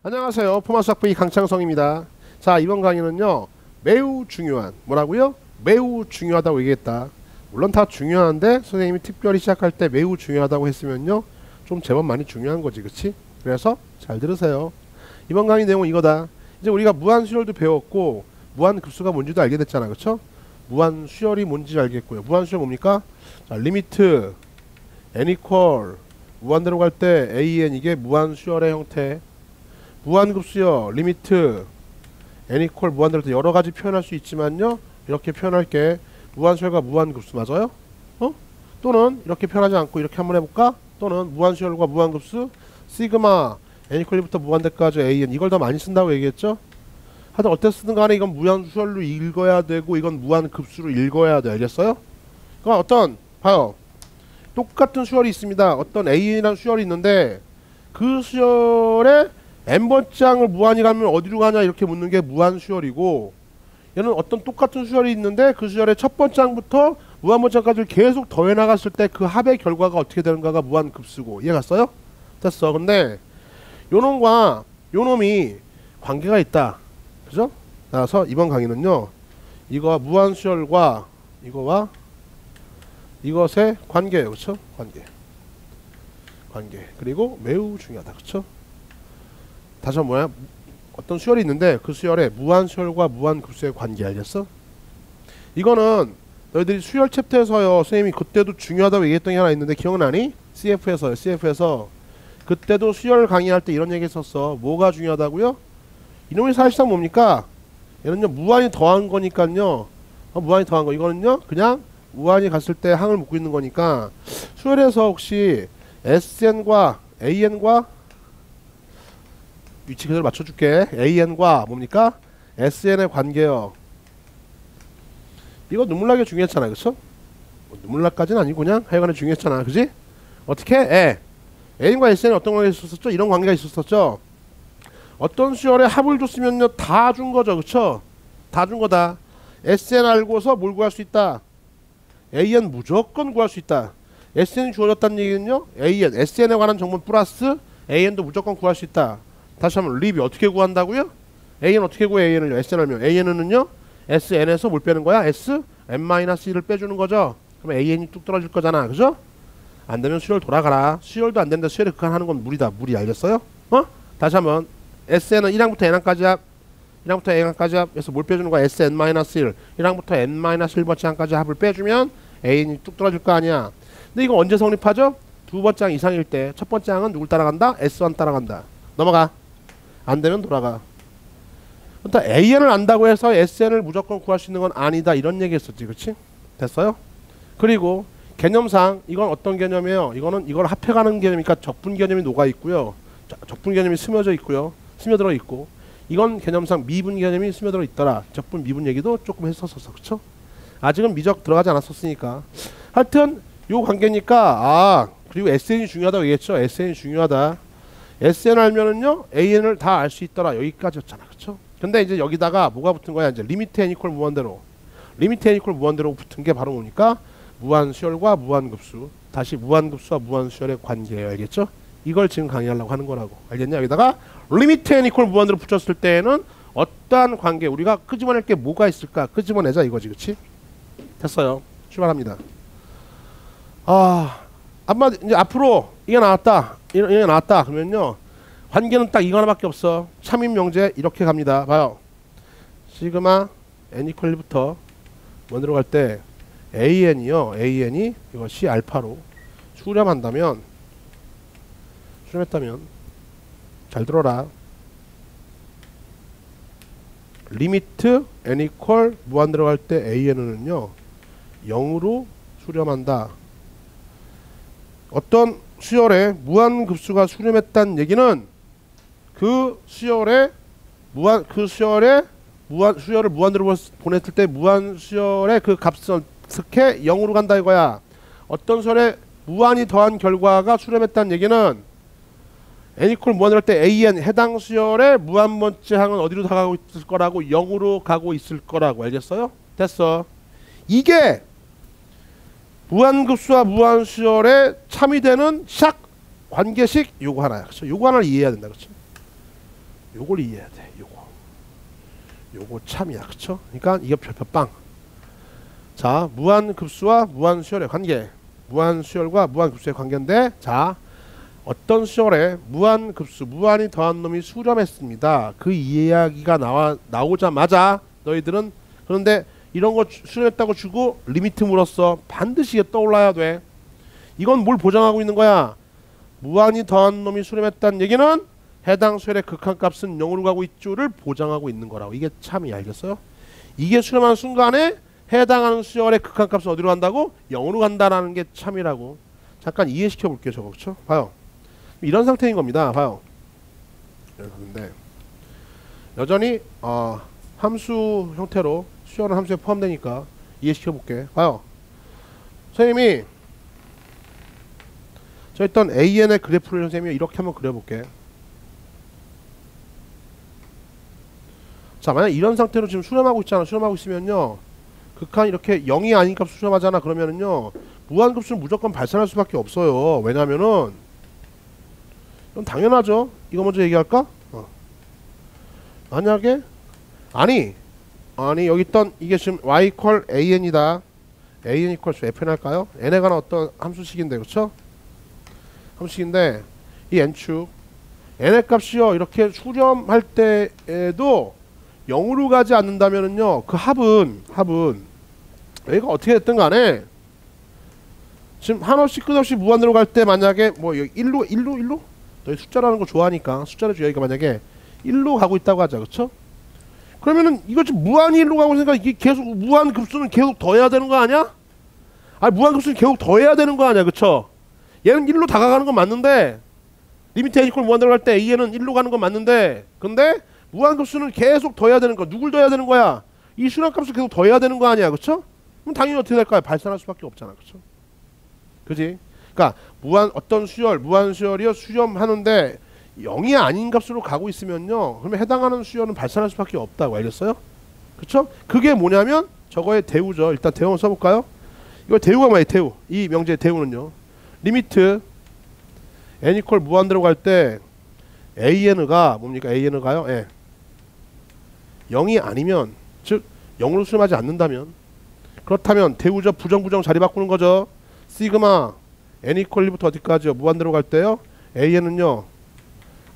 안녕하세요. 포마수학부의 강창성입니다. 자, 이번 강의는요, 매우 중요한, 뭐라고요? 매우 중요하다고 얘기했다. 물론 다 중요한데 선생님이 특별히 시작할 때 매우 중요하다고 했으면요, 좀 제법 많이 중요한 거지, 그치? 그래서 잘 들으세요. 이번 강의 내용은 이거다. 이제 우리가 무한수열도 배웠고 무한급수가 뭔지도 알게 됐잖아, 그쵸? 무한수열이 뭔지 알겠고요. 무한수열 뭡니까? 자, 리미트 n equal 무한대로 갈 때 an, 이게 무한수열의 형태. 무한급수요, 리미트 n equal 무한대로 여러 가지 표현할 수 있지만요, 이렇게 표현할게. 무한수열과 무한급수 맞아요? 또는 이렇게 표현하지 않고 이렇게 한번 해볼까? 또는 무한수열과 무한급수 시그마 n equal 1부터 무한대까지 an, 이걸 더 많이 쓴다고 얘기했죠? 하여튼 어떻게 쓰든 간에 이건 무한수열로 읽어야 되고 이건 무한급수로 읽어야 돼. 알겠어요? 그러니까 어떤, 봐요, 똑같은 수열이 있습니다. 어떤 a라는 수열이 있는데 그 수열에 n번장을 무한히 가면 어디로 가냐 이렇게 묻는 게 무한수열이고, 얘는 어떤 똑같은 수열이 있는데 그 수열의 첫 번장부터 무한번장까지 계속 더해 나갔을 때 그 합의 결과가 어떻게 되는가가 무한급수고. 이해 갔어요? 됐어. 근데 요놈과 요놈이 관계가 있다, 그죠? 따라서 이번 강의는요, 이거와 무한수열과 이거와 이것의 관계예요. 그쵸? 관계. 그리고 매우 중요하다. 그쵸? 다시 한번 뭐야? 어떤 수열이 있는데 그 수열에 무한수열과 무한급수의 관계. 알겠어? 이거는 너희들이 수열 챕터에서요, 선생님이 그때도 중요하다고 얘기했던 게 하나 있는데 기억나니? CF에서 그때도 수열 강의할 때 이런 얘기 했었어. 뭐가 중요하다고요? 이놈이 사실상 뭡니까? 얘는요, 무한히 더한 거니까요. 무한히 더한 거. 이거는요, 그냥 무한히 갔을 때 항을 묶고 있는 거니까 수열에서 혹시 SN과 AN과 위치 그대로 맞춰줄게. AN과 뭡니까? SN의 관계요. 이거 눈물나게 중요했잖아, 그쵸? 눈물나까지는 아니고 그냥 하여간에 중요했잖아, 그지? 어떻게? A과 SN에 어떤 관계가 있었었죠? 이런 관계가 있었었죠? 어떤 수열에 합을 줬으면요, 다 준 거죠, 그쵸? 다 준 거다. SN 알고서 뭘 구할 수 있다? AN 무조건 구할 수 있다. SN이 주어졌다는 얘기는요, AN, SN에 관한 정보 플러스 AN도 무조건 구할 수 있다. 다시 한번 립이 어떻게 구한다고요? AN 어떻게 구해? AN을요, SN 알면. AN은요, SN에서 뭘 빼는 거야? S(n-1을 빼주는 거죠. 그럼 AN이 뚝 떨어질 거잖아, 그죠? 안 되면 수열 돌아가라. 수열도 안 되는데 수열에 극한하는 건 무리다. 무리. 알겠어요? 다시 한번 SN은 1항부터 n항까지 합, 1항부터 n항까지 합에서 뭘 빼주는 거야? SN-1, 1항부터 n-1번째 항까지 합을 빼주면 AN이 뚝 떨어질 거 아니야. 근데 이거 언제 성립하죠? 두 번째 항 이상일 때. 첫 번째 항은 누굴 따라간다? S1 따라간다. 넘어가. 안 되면 돌아가. 일단 AN을 안다고 해서 SN을 무조건 구할 수 있는 건 아니다, 이런 얘기 했었지, 그치? 됐어요? 그리고 개념상 이건 어떤 개념이에요? 이거는 이걸 합해가는 개념이니까 적분 개념이 녹아 있고요, 적분 개념이 스며져 있고요, 스며들어 있고, 이건 개념상 미분 개념이 스며들어 있더라. 적분 미분 얘기도 조금 했었어, 그쵸? 아직은 미적 들어가지 않았었으니까. 하여튼 요 관계니까, 그리고 SN이 중요하다고 얘기했죠. SN이 중요하다. SN 알면은요, AN을 다 알 수 있더라. 여기까지였잖아, 그쵸? 근데 이제 여기다가 뭐가 붙은 거야? 이제 리미트 n 이퀄 무한대로. 리미트 n 이퀄 무한대로 붙은 게 바로 뭡니까? 무한수열과 무한급수. 다시 무한급수와 무한수열의 관계예요. 알겠죠? 이걸 지금 강의하려고 하는 거라고. 알겠냐? 여기다가 리미트 n 이퀄 무한대로 붙였을 때에는 어떠한 관계, 우리가 끄집어낼 게 뭐가 있을까? 끄집어내자 이거지, 그치? 됐어요. 출발합니다. 이제 앞으로 이게 나왔다. 이게 나왔다. 그러면요, 관계는 딱 이거 하나밖에 없어. 참인 명제 이렇게 갑니다. 봐요. 시그마 n 이퀄 1부터 원으로 갈 때 AN이요, AN이 이것이 알파로 수렴했다면 잘 들어라. 리미트 n 이퀄 무한 들어갈 때 AN은요 0으로 수렴한다. 어떤 수열에 무한급수가 수렴했다는 얘기는 수열을 무한대로 보냈을 때 무한수열의 그 값은 어떻게 0으로 간다 이거야. 어떤 수열에 무한이 더한 결과가 수렴했다는 얘기는 n 이퀄 무한으로 할 때 AN 해당 수열의 무한번째 항은 어디로 다가가고 있을 거라고? 0으로 가고 있을 거라고. 알겠어요? 됐어. 이게 무한급수와 무한수열에 참이 되는 관계식 요거 하나야. 그렇죠? 요거 하나를 이해해야 된다. 그렇죠? 요걸 이해해야 돼. 요거 참이야. 그쵸? 그러니까 이게 별표빵. 자, 무한급수와 무한수열의 관계. 무한수열과 무한급수의 관계인데, 자, 어떤 수열에 무한급수, 무한이 더한 놈이 수렴했습니다. 그 이야기가 나오자마자 너희들은, 그런데 이런 거 수렴했다고 주고 리미트 물었어. 반드시 이게 떠올라야 돼. 이건 뭘 보장하고 있는 거야? 무한이 더한 놈이 수렴했다는 얘기는 해당 수열의 극한값은 0으로 가고 있죠를 보장하고 있는 거라고. 이게 참이 알겠어요? 이게 수렴하는 순간에 해당하는 수열의 극한값은 어디로 간다고? 0으로 간다라는 게 참이라고. 잠깐 이해시켜 볼게요. 저거. 그쵸? 봐요. 이런 상태인 겁니다. 봐요. 근데 여전히 함수 형태로 수열은 함수에 포함되니까 이해시켜 볼게. 봐요. 선생님이 저 있던 AN의 그래프를 선생님이 이렇게 한번 그려볼게. 자, 만약 이런 상태로 지금 수렴하고 있잖아. 수렴하고 있으면요, 극한 이렇게 0이 아닌 값 수렴하잖아. 그러면은요, 무한급수는 무조건 발산할 수밖에 없어요. 왜냐면은 이건 당연하죠. 이거 먼저 얘기할까? 만약에 아니 여기 있던 이게 지금 y equal an이다. an equals fn 할까요? n에 관한 어떤 함수식인데, 그렇죠? 함수식인데 이 n축 n의 값이요, 이렇게 수렴할 때에도 0으로 가지 않는다면은요, 그 합은 여기가 어떻게 됐든 간에 지금 한없이 끝없이 무한으로 갈 때 만약에 뭐 여기 1로 너희 숫자라는 거 좋아하니까 숫자를 여기가 만약에 1로 가고 있다고 하자. 그쵸? 그러면은 이거 지금 무한이 1로 가고 있으니까 이게 계속 무한 급수는 계속 더해야 되는 거 아니야? 아니, 무한 급수는 계속 더해야 되는 거 아니야. 그쵸? 얘는 1로 다가가는 건 맞는데, 리미트 n 이퀄 무한으로 갈 때 a는 1로 가는 건 맞는데, 근데 무한급수는 계속 더해야 되는 거. 누굴 더해야 되는 거야? 이 수렴값을 계속 더해야 되는 거 아니야. 그쵸? 그럼 당연히 어떻게 될까요? 발산할 수밖에 없잖아. 그쵸? 그지? 그러니까 어떤 수열, 무한수열이요, 수렴하는데 0이 아닌 값으로 가고 있으면요, 그러면 해당하는 수열은 발산할 수밖에 없다고. 알겠어요? 그쵸? 그게 뭐냐면 저거의 대우죠. 일단 대우 한번 써볼까요? 이거 대우가 뭐예요? 대우. 이 명제의 대우는요, 리미트 n 이퀄 무한대로 갈 때 an가 뭡니까? an가요? 예. 0이 아니면, 즉 0으로 수렴하지 않는다면, 그렇다면 대우죠. 부정 자리 바꾸는 거죠. 시그마 n 이퀄 1부터 어디까지요? 무한대로 갈 때요, an은요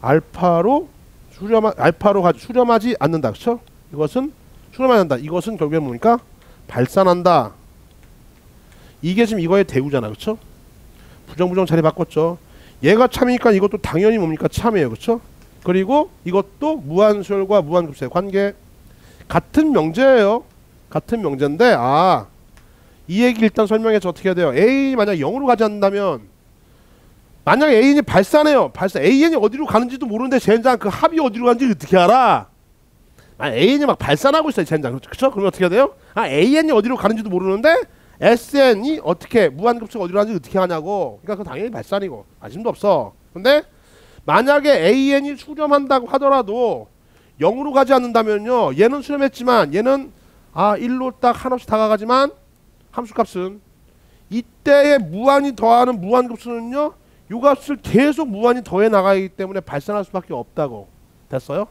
알파로 수렴하지 않는다. 그쵸? 이것은 수렴하지 않는다. 이것은 결국엔 뭡니까? 발산한다. 이게 지금 이거의 대우잖아. 그쵸? 부정 자리 바꿨죠. 얘가 참이니까 이것도 당연히 뭡니까? 참이에요. 그쵸? 그리고 이것도 무한수열과 무한급수의 관계. 같은 명제예요. 같은 명제인데, 이 얘기 일단 설명해서 어떻게 해야 돼요? A이 만약 0으로 가지 않는다면, 만약 A이 발산해요. A이 어디로 가는지도 모르는데 젠장 그 합이 어디로 가는지 어떻게 알아? A이 막 발산하고 있어요. 젠장. 그쵸? 그러면 어떻게 해야 돼요? A이 어디로 가는지도 모르는데 SN이 어떻게 무한급수가 어디로 가는지 어떻게 하냐고. 그러니까 그건 당연히 발산이고 아침도 없어. 근데 만약에 AN이 수렴한다고 하더라도 0으로 가지 않는다면요, 얘는 수렴했지만 얘는 1로 딱 한없이 다가가지만 함수값은 이때의 무한이 더하는 무한급수는요, 요 값을 계속 무한이 더해 나가기 때문에 발산할 수밖에 없다고. 됐어요?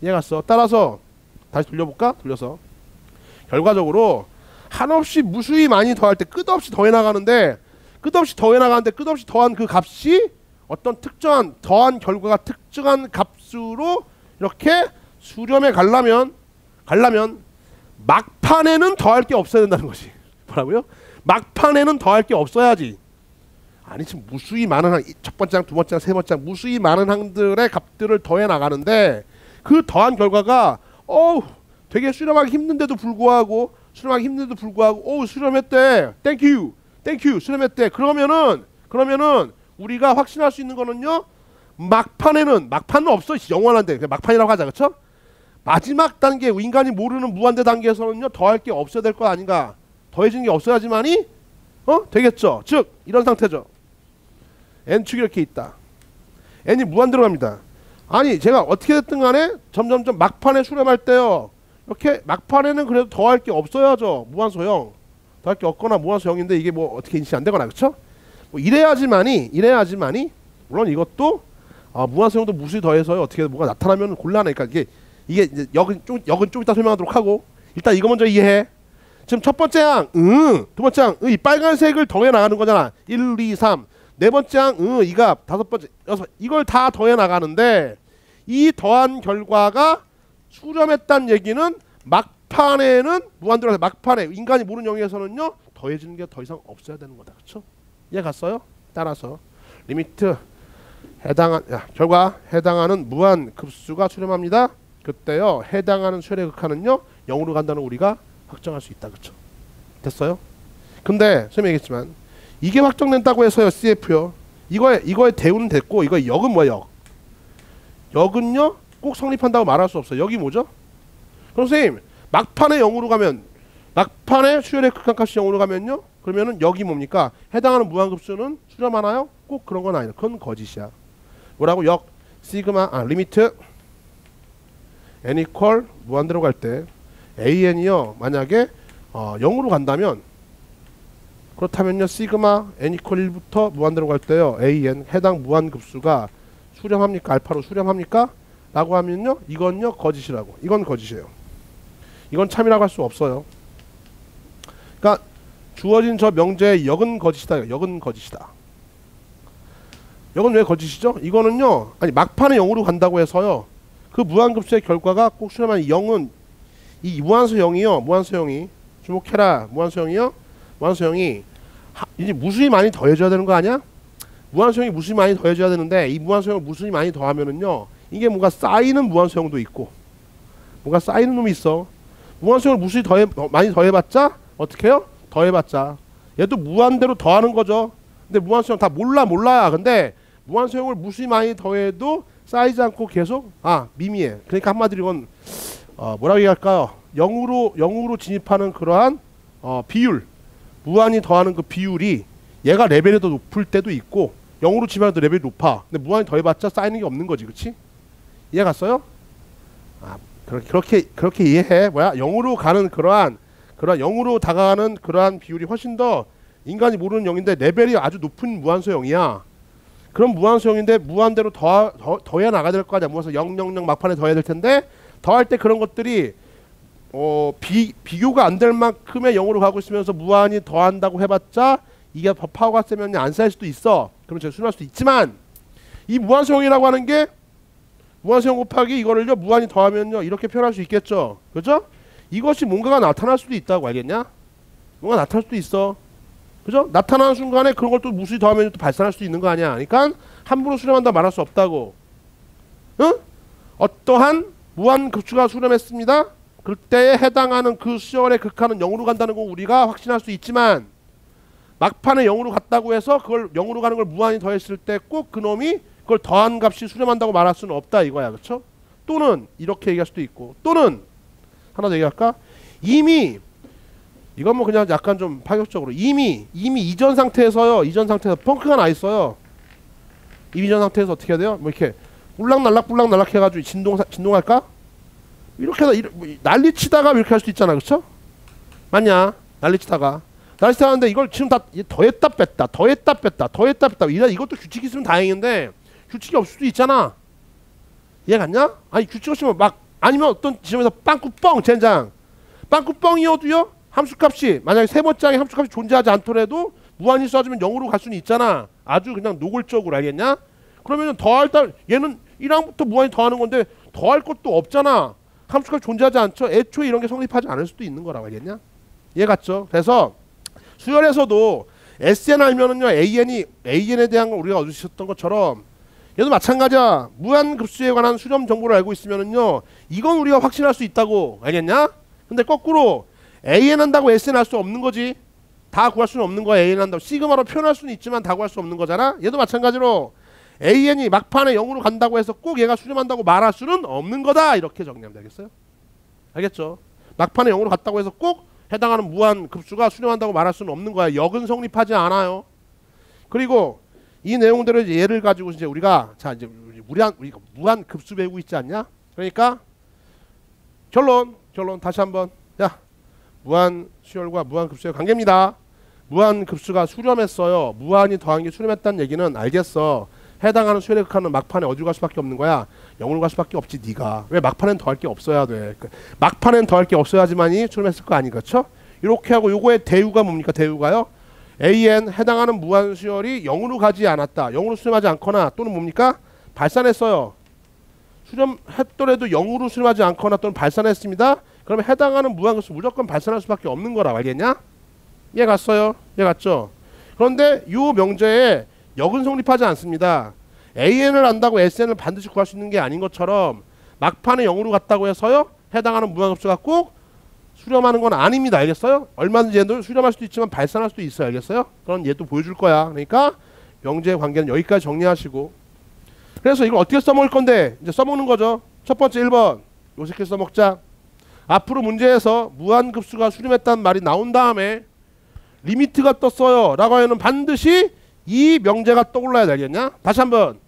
이해갔어? 따라서 다시 돌려볼까? 돌려서 결과적으로 한없이 무수히 많이 더할 때 끝없이 더해 나가는데, 끝없이 더한 그 값이 어떤 특정한 더한 결과가 특정한 값으로 이렇게 수렴해 가려면 막판에는 더할 게 없어야 된다는 거지. 뭐라고요? 막판에는 더할 게 없어야지. 아니, 지금 무수히 많은 첫 번째 항, 두 번째 항, 세 번째 항 무수히 많은 항들의 값들을 더해 나가는데, 그 더한 결과가 되게 수렴하기 힘든데도 불구하고 수렴했대. 땡큐 수렴했대. 그러면은 우리가 확신할 수 있는 거는요, 막판은 없어. 영원한데 그냥 막판이라고 하자. 그쵸? 마지막 단계, 인간이 모르는 무한대 단계에서는요, 더할 게 없어야 될 거 아닌가. 더해지는 게 없어야지만이 되겠죠. 즉 이런 상태죠. n축이 이렇게 있다. n이 무한대로 갑니다. 아니, 제가 어떻게 됐든 간에 점점점 막판에 수렴할 때요, 이렇게 막판에는 그래도 더할 게 없어야죠. 무한소형. 더할 게 없거나 무한소형인데 이게 뭐 어떻게 인식이 안 되거나. 그쵸? 뭐 이래야지만이 물론 이것도 무한수용도 무수히 더해서요. 어떻게 뭐가 나타나면 곤란해. 그러니까 이게 이제 역은 좀 이따 설명하도록 하고 일단 이거 먼저 이해해. 지금 첫 번째 항, 두 번째 항, 이 빨간색을 더해 나가는 거잖아. 1, 2, 3. 네 번째 항, 이 값, 다섯 번째, 여섯. 이걸 다 더해 나가는데 이 더한 결과가 수렴했다는 얘기는 막판에는 무한대로 막판에 인간이 모르는 영역에서는요 더해지는 게 더 이상 없어야 되는 거다. 그렇죠? 이해 갔어요? 따라서 리미트 결과 해당하는 무한 급수가 수렴합니다. 그때요 해당하는 수열의 극한은요 0으로 간다는 우리가 확정할 수 있다. 그렇죠? 됐어요? 근데 선생님이 얘기했지만 이게 확정된다고 해서요 CF요 이거의 대우는 됐고 이거의 역은 뭐예요? 역은요 꼭 성립한다고 말할 수 없어요. 역이 뭐죠? 그럼 선생님 막판에 0으로 가면 막판에 수열의 극한값이 0으로 가면요 그러면은 역이 뭡니까? 해당하는 무한급수는 수렴하나요? 꼭 그런 건 아니에요. 그건 거짓이야. 뭐라고? 역 시그마 리미트 n 이퀄 무한대로 갈 때 an이요 만약에 0으로 간다면 그렇다면요 시그마 n 이퀄 1부터 무한대로 갈 때요 an 해당 무한급수가 수렴합니까? 알파로 수렴합니까? 라고 하면요 이건요 거짓이라고. 이건 거짓이에요. 이건 참이라고 할 수 없어요. 그러니까 주어진 저 명제의 역은 거짓이다. 역은 거짓이다. 역은 왜 거짓이죠? 이거는요 아니 막판에 0으로 간다고 해서요 그 무한급수의 결과가 꼭 수렴한 0은 이 무한수형이요 무한수형이 주목해라. 무한수형이요 무한수형이 이제 무수히 많이 더해져야 되는 거 아니야? 무한수형이 무수히 많이 더해져야 되는데 이 무한수형을 무수히 많이 더하면은요 이게 뭔가 쌓이는 무한수형도 있고 뭔가 쌓이는 놈이 있어. 무한수형을 무수히 많이 더해봤자 어떻게 해요? 더해봤자 얘도 무한대로 더하는 거죠. 근데 무한수형 다 몰라야. 근데 무한수형을 무수히 많이 더해도 쌓이지 않고 계속 미미해. 그러니까 한마디로 이건 뭐라고 얘기할까요? 0으로 진입하는 그러한 비율 무한히 더하는 그 비율이 얘가 레벨이 더 높을 때도 있고 0으로 진입하는 또 레벨이 높아. 근데 무한히 더해봤자 쌓이는 게 없는 거지. 그치? 이해 갔어요? 그렇게 이해해. 0으로 가는 그러한 0으로 다가가는 그러한 비율이 훨씬 더 인간이 모르는 0인데 레벨이 아주 높은 무한수형이야. 그럼 무한수형인데 무한대로 더해 나가야 될 거 아니야. 무한수 0, 0, 0 막판에 더해야 될 텐데 더할 때 그런 것들이 비교가 안 될 만큼의 0으로 가고 있으면서 무한히 더한다고 해봤자 이게 파워가 세면 안 쌓일 수도 있어. 그럼 제가 수렴할 수도 있지만 이 무한수형이라고 하는 게 무한수형 곱하기 이거를요 무한히 더하면요 이렇게 표현할 수 있겠죠. 그죠? 이것이 뭔가가 나타날 수도 있다고. 알겠냐? 뭔가 나타날 수도 있어. 그죠? 나타나는 순간에 그런 걸 또 무수히 더하면 또 발산할 수도 있는 거 아니야. 그러니까 함부로 수렴한다 말할 수 없다고. 응? 어떠한 무한급수가 수렴했습니다. 그때에 해당하는 그 수열의 극한은 0으로 간다는 거 우리가 확신할 수 있지만 막판에 0으로 갔다고 해서 그걸 0으로 가는 걸 무한히 더했을 때 꼭 그놈이 그걸 더한 값이 수렴한다고 말할 수는 없다 이거야. 그렇죠? 또는 이렇게 얘기할 수도 있고 또는 하나 더 얘기할까? 이미 이건 뭐 그냥 약간 좀 파격적으로 이미 이전 상태에서요 펑크가 나 있어요. 이전 상태에서 어떻게 해야 돼요? 뭐 이렇게 뿔락날락 해가지고 진동할까? 이렇게 난리치다가 이렇게 할 수도 있잖아. 그렇죠? 맞냐? 난리치다가 하는데 이걸 지금 다 더했다 뺐다 이것도 규칙이 있으면 다행인데 규칙이 없을 수도 있잖아. 이해 갔냐? 아니 규칙 없으면 아니면 어떤 지점에서 빵꾸뻥 젠장 빵꾸뻥이어도요 함수값이 만약에 세 번째 항에 함수값이 존재하지 않더라도 무한히 쏴주면 0으로 갈 수는 있잖아. 아주 그냥 노골적으로. 알겠냐? 그러면은 더할 때 얘는 1항부터 무한히 더하는 건데 더할 것도 없잖아. 함수값이 존재하지 않죠. 애초에 이런 게 성립하지 않을 수도 있는 거라고. 알겠냐? 이해 갔죠? 그래서 수열에서도 SN 알면은요 AN에 대한 걸 우리가 얻으셨던 것처럼 얘도 마찬가지야. 무한급수에 관한 수렴 정보를 알고 있으면은요 이건 우리가 확신할 수 있다고. 알겠냐? 근데 거꾸로 AN 한다고 SN 할 수 없는 거지. 다 구할 수는 없는 거야. AN 한다고 시그마로 표현할 수는 있지만 다 구할 수 없는 거잖아. 얘도 마찬가지로 AN이 막판에 0으로 간다고 해서 꼭 얘가 수렴한다고 말할 수는 없는 거다. 이렇게 정리하면 되겠어요? 알겠죠? 막판에 0으로 갔다고 해서 꼭 해당하는 무한급수가 수렴한다고 말할 수는 없는 거야. 역은 성립하지 않아요. 그리고 이 내용들을 예를 가지고 이제 우리가 이제 우리가 무한급수 배우고 있지 않냐? 그러니까 결론 다시 한번 무한수열과 무한급수의 관계입니다. 무한급수가 수렴했어요. 무한히 더한 게 수렴했다는 얘기는 알겠어. 해당하는 수열의 극한은 막판에 어디로 갈 수밖에 없는 거야? 0으로 갈 수밖에 없지 네가. 왜? 막판엔 더할 게 없어야 돼. 막판엔 더할 게 없어야지만이 수렴했을 거 아니, 그렇죠? 이렇게 하고 요거의 대우가 뭡니까? 대우가요, AN 해당하는 무한수열이 0으로 가지 않았다, 0으로 수렴하지 않거나 또는 뭡니까? 발산했어요. 수렴했더라도 0으로 수렴하지 않거나 또는 발산했습니다. 그러면 해당하는 무한급수 무조건 발산할 수밖에 없는 거라. 알겠냐? 이해 갔어요? 이해 갔죠? 그런데 요 명제에 역은 성립하지 않습니다. AN을 안다고 SN을 반드시 구할 수 있는 게 아닌 것처럼 막판에 0으로 갔다고 해서요 해당하는 무한급수가 꼭 수렴하는 건 아닙니다. 알겠어요? 얼마든지 얘도 수렴할 수도 있지만 발산할 수도 있어요. 알겠어요? 그럼 얘도 보여줄 거야. 그러니까 명제의 관계는 여기까지 정리하시고, 그래서 이걸 어떻게 써먹을 건데 이제 써먹는 거죠. 첫 번째 1번 요렇게 써먹자. 앞으로 문제에서 무한급수가 수렴했다는 말이 나온 다음에 리미트가 떴어요 라고 하면 반드시 이 명제가 떠올라야 되겠냐? 다시 한번,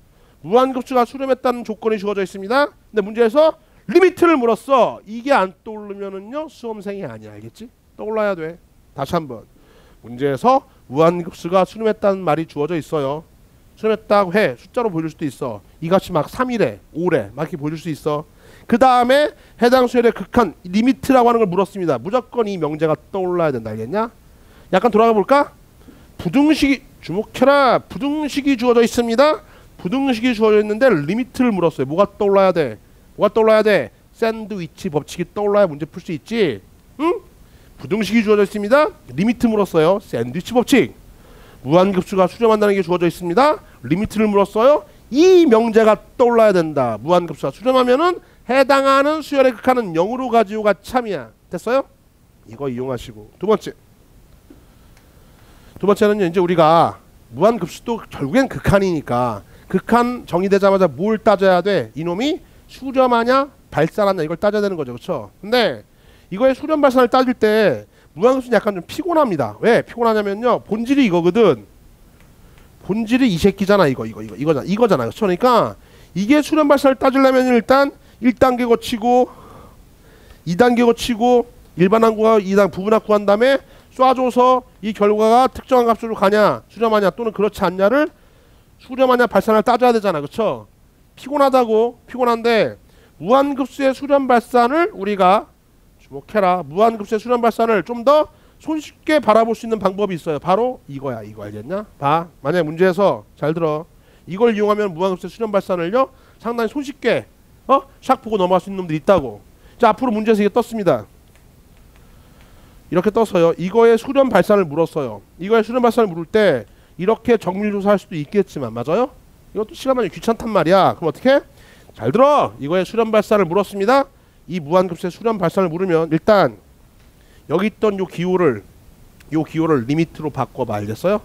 무한급수가 수렴했다는 조건이 주어져 있습니다. 근데 문제에서 리미트를 물었어. 이게 안 떠오르면은요 수험생이 아니야. 알겠지? 떠올라야 돼. 다시 한번, 문제에서 무한급수가 수렴했다는 말이 주어져 있어요. 수렴했다고 해. 숫자로 보여줄 수도 있어. 이 값이 막 3이래 5래 막 이렇게 보여줄 수 있어. 그 다음에 해당 수열의 극한 리미트라고 하는 걸 물었습니다. 무조건 이 명제가 떠올라야 된다. 알겠냐? 약간 돌아가 볼까? 부등식이, 주목해라, 부등식이 주어져 있습니다. 부등식이 주어져 있는데 리미트를 물었어요. 뭐가 떠올라야 돼? 뭐가 떠올라야 돼? 샌드위치 법칙이 떠올라야 문제 풀 수 있지. 응? 부등식이 주어져 있습니다. 리미트 물었어요. 샌드위치 법칙. 무한급수가 수렴한다는 게 주어져 있습니다. 리미트를 물었어요. 이 명제가 떠올라야 된다. 무한급수가 수렴하면은 해당하는 수열의 극한은 0으로 가지고가 참이야. 됐어요? 이거 이용하시고. 두 번째는 이제 우리가 무한급수도 결국엔 극한이니까 극한 정의되자마자 뭘 따져야 돼? 이놈이 수렴하냐 발산하냐 이걸 따져야 되는 거죠. 그렇죠? 근데 이거의 수렴 발산을 따질 때 무한급수는 약간 좀 피곤합니다. 왜 피곤하냐면요, 본질이 이거거든. 본질이 이 새끼잖아. 이거잖아. 그렇죠? 그러니까 이게 수렴 발산을 따지려면 일단 1단계 거치고 2단계 거치고 일반항구와 2단 부분항 구한 다음에 쏴줘서 이 결과가 특정한 값으로 가냐 수렴하냐 또는 그렇지 않냐를 수렴하냐 발산을 따져야 되잖아. 그쵸? 피곤한데 무한급수의 수렴 발산을 우리가 주목해라. 무한급수의 수렴 발산을 좀 더 손쉽게 바라볼 수 있는 방법이 있어요. 바로 이거야. 이거 알겠냐? 봐. 만약에 문제에서 잘 들어. 이걸 이용하면 무한급수의 수렴 발산을요 상당히 손쉽게 샥 보고 넘어갈 수 있는 놈들이 있다고. 자, 앞으로 문제에서 이게 떴습니다. 이렇게 떠서요 이거의 수렴 발산을 물었어요. 이거의 수렴 발산을 물을 때 이렇게 정밀조사할 수도 있겠지만, 맞아요? 이것도 시간 많이 귀찮단 말이야. 그럼 어떻게? 잘 들어. 이거의 수렴 발산을 물었습니다. 이 무한급수의 수렴 발산을 물으면 일단 여기 있던 요 기호를 리미트로 바꿔봐. 알겠어요?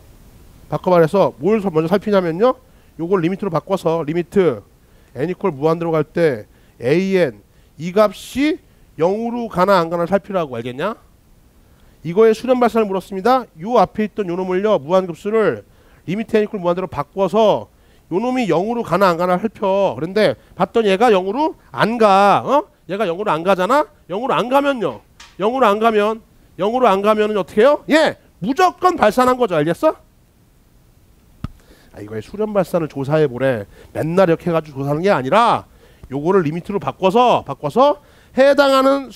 바꿔봐. 그래서 뭘 먼저 살피냐면요, 요걸 리미트로 바꿔서 리미트 n 이퀄 무한대로 갈 때 an 이 값이 0으로 가나 안 가나 살피라고. 알겠냐? 이거의 수렴 발산을 물었습니다. 요 앞에 있던 요 놈을요 무한급수를 리미트 n 이퀄 무한대로 바꿔서 요 놈이 0으로 가나 안 가나 살펴. 그런데 봤더니 얘가 0으로 안 가. 얘가 0으로 안 가잖아. 0으로 안 가면요, 0으로 안 가면은 어떻게 해요? 예, 무조건 발산한 거죠. 알겠어? 이거의 수렴 발산을 조사해 보래. 맨날 이렇게 해가지고 조사하는 게 아니라 요거를 리미트로 바꿔서 해당하는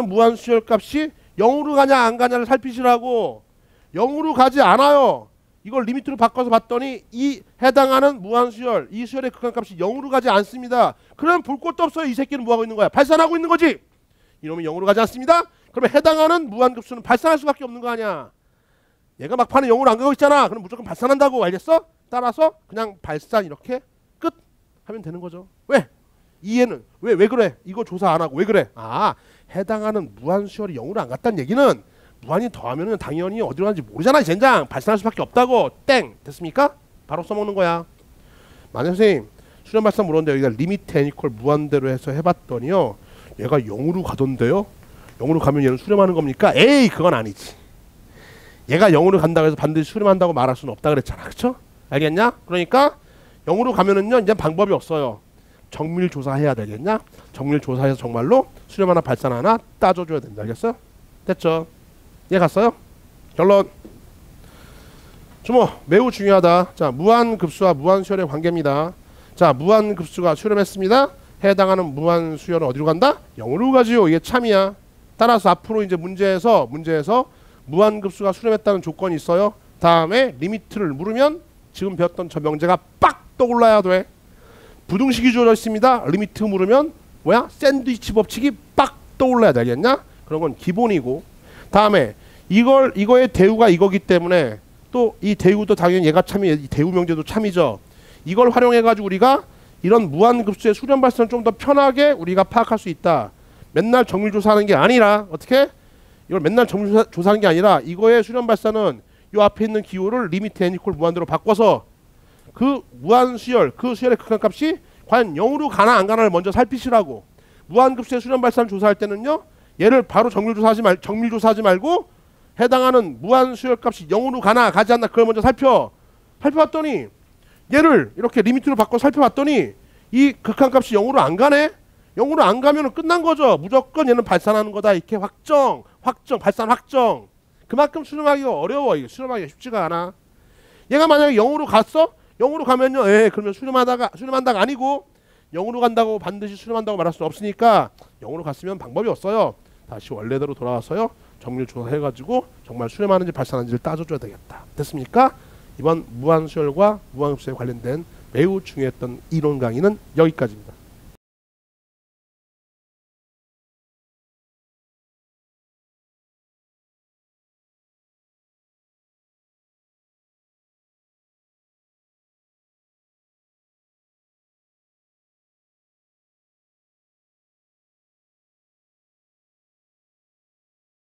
무한 수열 값이 0으로 가냐 안 가냐를 살피시라고. 0으로 가지 않아요. 이걸 리미트로 바꿔서 봤더니 이 해당하는 무한 수열, 이 수열의 극한 값이 0으로 가지 않습니다. 그럼 볼 것도 없어요. 이 새끼는 뭐하고 있는 거야? 발산하고 있는 거지. 이놈이 0으로 가지 않습니다. 그러면 해당하는 무한급수는 발산할 수밖에 없는 거 아니야. 얘가 막판에 0으로 안 가고 있잖아. 그럼 무조건 발산한다고. 알겠어? 따라서 그냥 발산 이렇게 끝 하면 되는 거죠. 왜? 이해는 왜 그래? 이거 조사 안 하고 왜 그래? 해당하는 무한수열이 0으로 안 갔다는 얘기는 무한이 더하면은 당연히 어디로 가는지 모르잖아. 이 젠장. 발산할 수밖에 없다고. 땡. 됐습니까? 바로 써먹는 거야. 만약 선생님 수렴 발산 물었는데 여기가 리미트 n 이퀄 무한대로 해서 해봤더니요 얘가 0으로 가던데요? 0으로 가면 얘는 수렴하는 겁니까? 에이, 그건 아니지. 얘가 0으로 간다고 해서 반드시 수렴한다고 말할 수는 없다 그랬잖아. 그쵸? 알겠냐? 그러니까 0으로 가면은요 이제 방법이 없어요. 정밀 조사해야 되겠냐? 정밀 조사해서 정말로 수렴 하나 발산 하나 따져줘야 된다. 알겠어? 됐죠? 이해 갔어요? 결론. 주모 매우 중요하다. 자, 무한급수와 무한수열의 관계입니다. 자, 무한급수가 수렴했습니다. 해당하는 무한수열은 어디로 간다? 0으로 가지요. 이게 참이야. 따라서 앞으로 이제 문제에서 무한급수가 수렴했다는 조건이 있어요. 다음에 리미트를 물으면 지금 배웠던 저 명제가 빡 떠올라야 돼. 부등식이 주어져 있습니다. 리미트 물으면 뭐야? 샌드위치 법칙이 빡 떠올라야 되겠냐? 그런 건 기본이고. 다음에 이거의 대우가 이거기 때문에 또 이 대우도 당연히 얘가 참이, 이 대우 명제도 참이죠. 이걸 활용해 가지고 우리가 이런 무한급수의 수렴 발생을 좀 더 편하게 우리가 파악할 수 있다. 맨날 정밀 조사하는 게 아니라 어떻게? 이걸 맨날 정밀 조사하는 게 아니라 이거의 수렴 발생은 요 앞에 있는 기호를 리미트 n 이퀄 무한대로 바꿔서 그 무한 수열, 그 수열의 극한값이 과연 0으로 가나 안 가나를 먼저 살피시라고. 무한급수의 수렴 발생을 조사할 때는요. 얘를 바로 정밀 조사하지 말고 해당하는 무한 수열 값이 0으로 가나 가지 않나 그걸 먼저 살펴봤더니 얘를 이렇게 리미트로 바꿔 살펴봤더니 이 극한값이 0으로 안 가네. 0으로 안 가면 끝난 거죠. 무조건 얘는 발산하는 거다. 이렇게 발산 확정. 그만큼 수렴하기가 어려워. 이게 수렴하기가 쉽지가 않아. 얘가 만약에 0으로 갔어? 0으로 가면요. 그러면 수렴한다가 아니고 0으로 간다고 반드시 수렴한다고 말할 수 없으니까 0으로 갔으면 방법이 없어요. 다시 원래대로 돌아와서요. 정밀 조사해가지고 정말 수렴하는지 발산하는지를 따져줘야 되겠다. 됐습니까? 이번 무한수열과 무한급수에 관련된 매우 중요했던 이론 강의는 여기까지입니다.